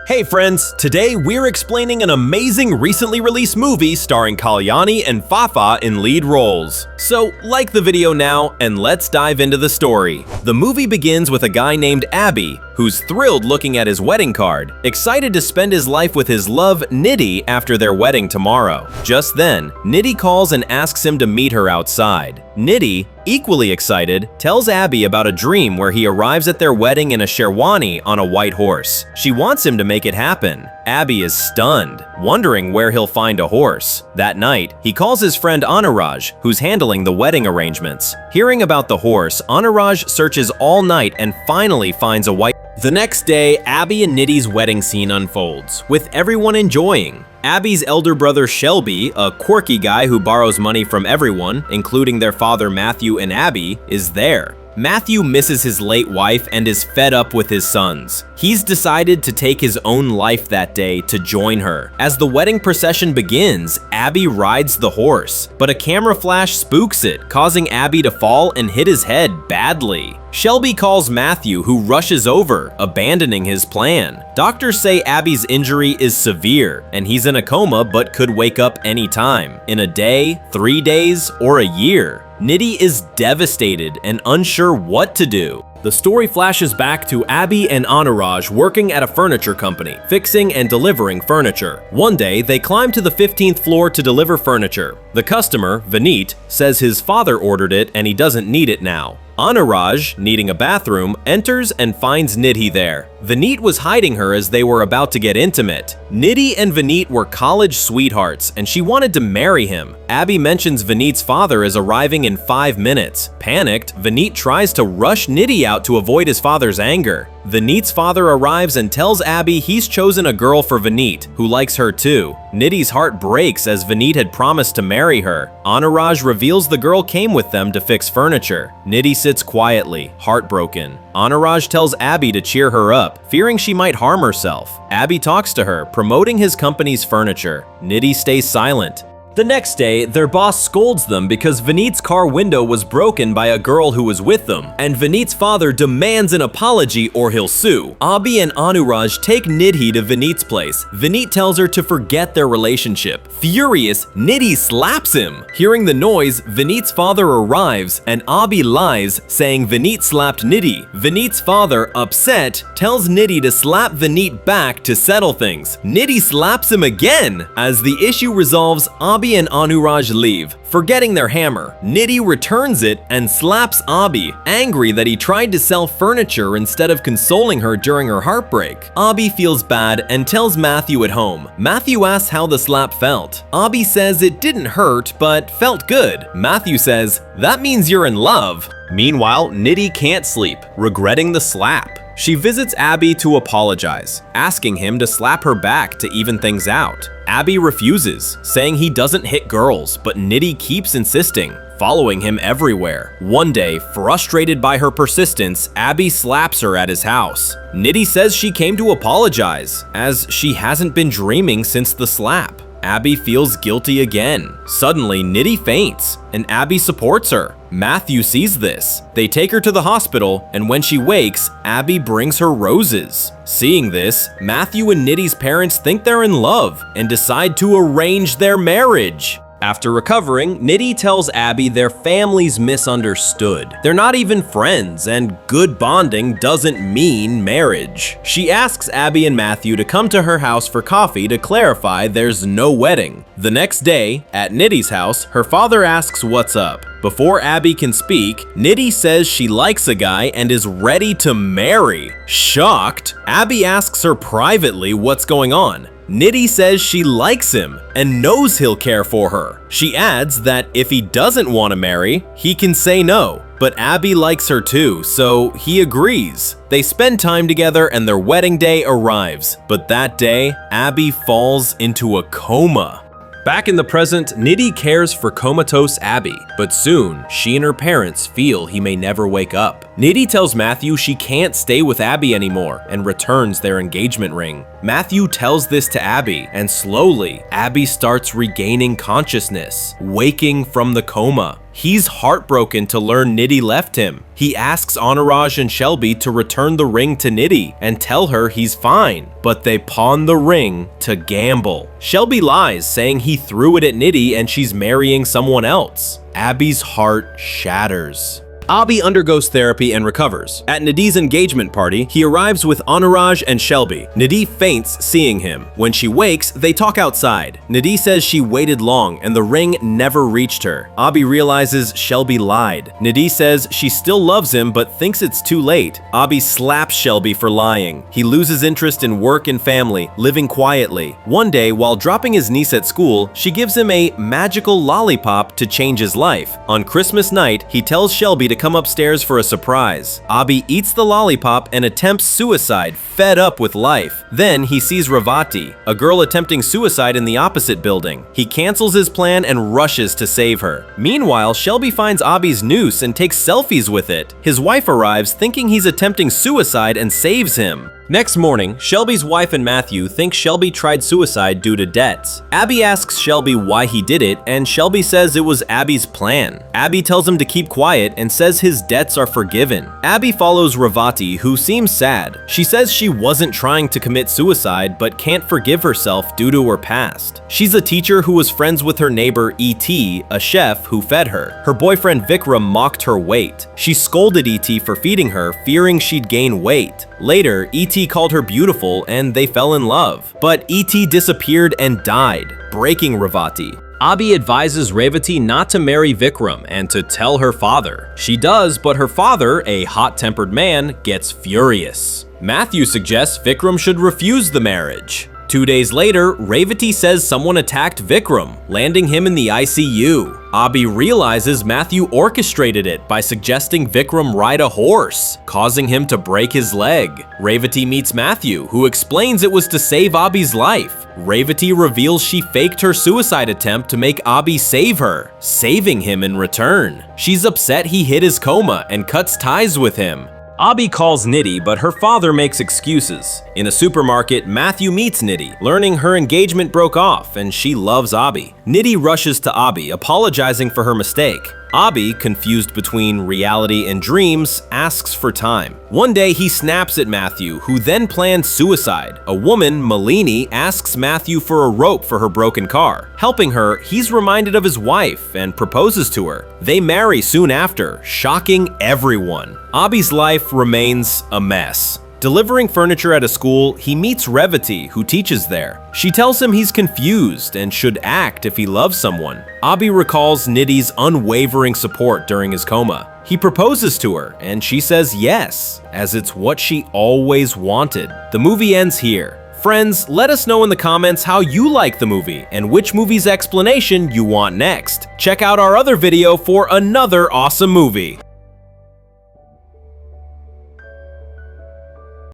Hey friends, today we're explaining an amazing recently released movie starring Kalyani and Fahadh in lead roles. So like the video now and let's dive into the story. The movie begins with a guy named Abhi, who's thrilled looking at his wedding card, excited to spend his life with his love Nidhi after their wedding tomorrow. Just then, Nidhi calls and asks him to meet her outside. Nidhi, equally excited, tells Abhi about a dream where he arrives at their wedding in a sherwani on a white horse. She wants him to make it happen. Abhi is stunned, wondering where he'll find a horse. That night, he calls his friend Anuraj, who's handling the wedding arrangements. Hearing about the horse, Anuraj searches all night and finally finds a white. The next day, Abhi and Nidhi's wedding scene unfolds, with everyone enjoying. Abhi's elder brother Shelby, a quirky guy who borrows money from everyone, including their father Matthew and Abhi, is there. Matthew misses his late wife and is fed up with his sons. He's decided to take his own life that day to join her. As the wedding procession begins, Abhi rides the horse, but a camera flash spooks it, causing Abhi to fall and hit his head badly. Shelby calls Matthew, who rushes over, abandoning his plan. Doctors say Abhi's injury is severe, and he's in a coma but could wake up anytime, in a day, 3 days, or a year. Nidhi is devastated and unsure what to do. The story flashes back to Abhi and Anuraj working at a furniture company, fixing and delivering furniture. One day, they climb to the 15th floor to deliver furniture. The customer, Vinay, says his father ordered it and he doesn't need it now. Anuraj, needing a bathroom, enters and finds Nidhi there. Vinay was hiding her as they were about to get intimate. Nidhi and Vinay were college sweethearts and she wanted to marry him. Abhi mentions Vinay's father is arriving in 5 minutes. Panicked, Vinay tries to rush Nidhi out to avoid his father's anger. Vinay's father arrives and tells Abhi he's chosen a girl for Vinay, who likes her too. Nidhi's heart breaks as Vinay had promised to marry her. Anuraj reveals the girl came with them to fix furniture. Nidhi sits quietly, heartbroken. Anuraj tells Abhi to cheer her up, fearing she might harm herself. Abhi talks to her, promoting his company's furniture. Nidhi stays silent. The next day, their boss scolds them because Vinay's car window was broken by a girl who was with them, and Vinay's father demands an apology or he'll sue. Abhi and Anuraj take Nidhi to Vinay's place. Vinay tells her to forget their relationship. Furious, Nidhi slaps him. Hearing the noise, Vinay's father arrives and Abhi lies, saying Vinay slapped Nidhi. Vinay's father, upset, tells Nidhi to slap Vinay back to settle things. Nidhi slaps him again. As the issue resolves, Abhi and Anuraj leave, forgetting their hammer. Nidhi returns it and slaps Abhi, angry that he tried to sell furniture instead of consoling her during her heartbreak. Abhi feels bad and tells Matthew at home. Matthew asks how the slap felt. Abhi says it didn't hurt, but felt good. Matthew says, "That means you're in love." Meanwhile, Nidhi can't sleep, regretting the slap. She visits Abhi to apologize, asking him to slap her back to even things out. Abhi refuses, saying he doesn't hit girls, but Nidhi keeps insisting, following him everywhere. One day, frustrated by her persistence, Abhi slaps her at his house. Nidhi says she came to apologize, as she hasn't been dreaming since the slap. Abhi feels guilty again. Suddenly, Nidhi faints, and Abhi supports her. Matthew sees this. They take her to the hospital, and when she wakes, Abhi brings her roses. Seeing this, Matthew and Nidhi's parents think they're in love and decide to arrange their marriage. After recovering, Nidhi tells Abhi their families misunderstood. They're not even friends, and good bonding doesn't mean marriage. She asks Abhi and Matthew to come to her house for coffee to clarify there's no wedding. The next day, at Nidhi's house, her father asks what's up. Before Abhi can speak, Nidhi says she likes a guy and is ready to marry. Shocked, Abhi asks her privately what's going on. Nidhi says she likes him and knows he'll care for her. She adds that if he doesn't want to marry, he can say no. But Abhi likes her too, so he agrees. They spend time together and their wedding day arrives. But that day, Abhi falls into a coma. Back in the present, Nidhi cares for comatose Abhi, but soon she and her parents feel he may never wake up. Nidhi tells Matthew she can't stay with Abhi anymore and returns their engagement ring. Matthew tells this to Abhi, and slowly, Abhi starts regaining consciousness, waking from the coma. He's heartbroken to learn Nidhi left him. He asks Anuraj and Shelby to return the ring to Nidhi and tell her he's fine, but they pawn the ring to gamble. Shelby lies, saying he threw it at Nidhi and she's marrying someone else. Abby's heart shatters. Abhi undergoes therapy and recovers. At Nidhi's engagement party, he arrives with Anuraj and Shelby. Nidhi faints seeing him. When she wakes, they talk outside. Nidhi says she waited long and the ring never reached her. Abhi realizes Shelby lied. Nidhi says she still loves him but thinks it's too late. Abhi slaps Shelby for lying. He loses interest in work and family, living quietly. One day, while dropping his niece at school, she gives him a magical lollipop to change his life. On Christmas night, he tells Shelby to come upstairs for a surprise. Abhi eats the lollipop and attempts suicide, fed up with life. Then he sees Revati, a girl attempting suicide in the opposite building. He cancels his plan and rushes to save her. Meanwhile, Shelby finds Abhi's noose and takes selfies with it. His wife arrives thinking he's attempting suicide and saves him. Next morning, Shelby's wife and Matthew think Shelby tried suicide due to debts. Abhi asks Shelby why he did it, and Shelby says it was Abhi's plan. Abhi tells him to keep quiet and says his debts are forgiven. Abhi follows Revati, who seems sad. She says she wasn't trying to commit suicide but can't forgive herself due to her past. She's a teacher who was friends with her neighbor E.T., a chef who fed her. Her boyfriend Vikram mocked her weight. She scolded E.T. for feeding her, fearing she'd gain weight. Later, E.T. called her beautiful and they fell in love. But E.T. disappeared and died, breaking Revati. Abhi advises Revati not to marry Vikram and to tell her father. She does, but her father, a hot-tempered man, gets furious. Matthew suggests Vikram should refuse the marriage. 2 days later, Revati says someone attacked Vikram, landing him in the ICU. Abhi realizes Matthew orchestrated it by suggesting Vikram ride a horse, causing him to break his leg. Revati meets Matthew, who explains it was to save Abhi's life. Revati reveals she faked her suicide attempt to make Abhi save her, saving him in return. She's upset he hit his coma and cuts ties with him. Abhi calls Nidhi, but her father makes excuses. In a supermarket, Matthew meets Nidhi, learning her engagement broke off and she loves Abhi. Nidhi rushes to Abhi, apologizing for her mistake. Abhi, confused between reality and dreams, asks for time. One day, he snaps at Matthew, who then plans suicide. A woman, Malini, asks Matthew for a rope for her broken car. Helping her, he's reminded of his wife and proposes to her. They marry soon after, shocking everyone. Abhi's life remains a mess. Delivering furniture at a school, he meets Revati, who teaches there. She tells him he's confused and should act if he loves someone. Abhi recalls Nidhi's unwavering support during his coma. He proposes to her, and she says yes, as it's what she always wanted. The movie ends here. Friends, let us know in the comments how you like the movie and which movie's explanation you want next. Check out our other video for another awesome movie.